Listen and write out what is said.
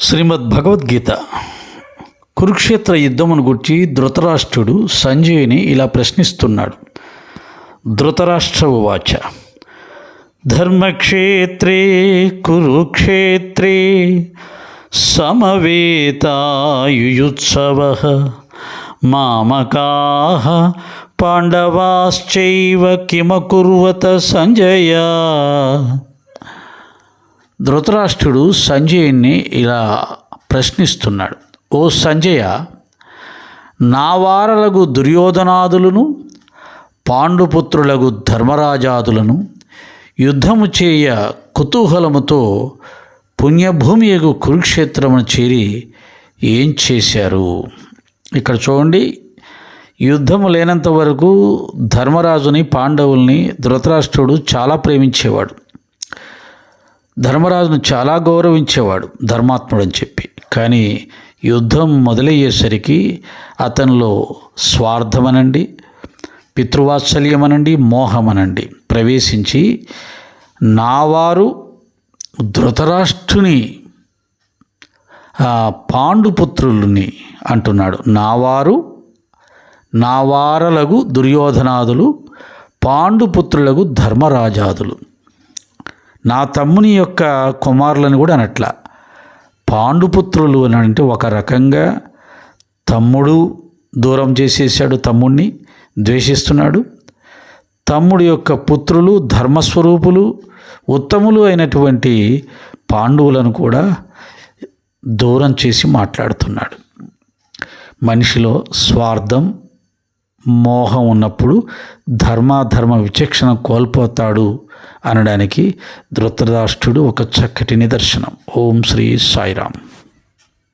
శ్రీమద్ భగవద్గీత కురుక్షేత్ర యుద్ధమును గురించి ధృతరాష్ట్రుడు సంజయుని ఇలా ప్రశ్నిస్తున్నాడు. ధృతరాష్ట్ర ఉవాచ ధర్మక్షేత్రే కురుక్షేత్రే సమవేతాయుయుత్సవః మామకాః పాండవాశ్చైవ కిమకుర్వత సంజయ. ధృతరాష్ట్రుడు సంజయుణ్ణి ఇలా ప్రశ్నిస్తున్నాడు. ఓ సంజయ, నా వారలగు దుర్యోధనాదులను పాండుపుత్రులగు ధర్మరాజాదులను యుద్ధము చేయ కుతూహలముతో పుణ్యభూమియగు కురుక్షేత్రమును చేరి ఏం చేశారు? ఇక్కడ చూడండి, యుద్ధము లేనంత వరకు ధర్మరాజుని పాండవుల్ని ధృతరాష్ట్రుడు చాలా ప్రేమించేవాడు. ధర్మరాజును చాలా గౌరవించేవాడు ధర్మాత్ముడని చెప్పి. కానీ యుద్ధం మొదలయ్యేసరికి అతనిలో స్వార్థమనండి, పితృవాత్సల్యమనండి, మోహమనండి ప్రవేశించి నావారు ధృతరాష్ట్రుని పాండుపుత్రులని అంటున్నాడు. నావారలగు దుర్యోధనాదులు పాండుపుత్రులకు ధర్మరాజాదులు, నా తమ్ముని యొక్క కుమారులను కూడా అనట్ల. పాండుపుత్రులు అని అంటే ఒక రకంగా తమ్ముడు దూరం చేసేసాడు, తమ్ముడిని ద్వేషిస్తున్నాడు. తమ్ముడి యొక్క పుత్రులు ధర్మస్వరూపులు ఉత్తములు అయినటువంటి పాండవులను కూడా దూరం చేసి మాట్లాడుతున్నాడు. మనిషిలో స్వార్థం, మోహం ఉన్నప్పుడు ధర్మాధర్మ విచక్షణ కోల్పోతాడు అనడానికి ధృతరాష్ట్రుడు ఒక చక్కటి నిదర్శనం. ఓం శ్రీ సాయిరామ్.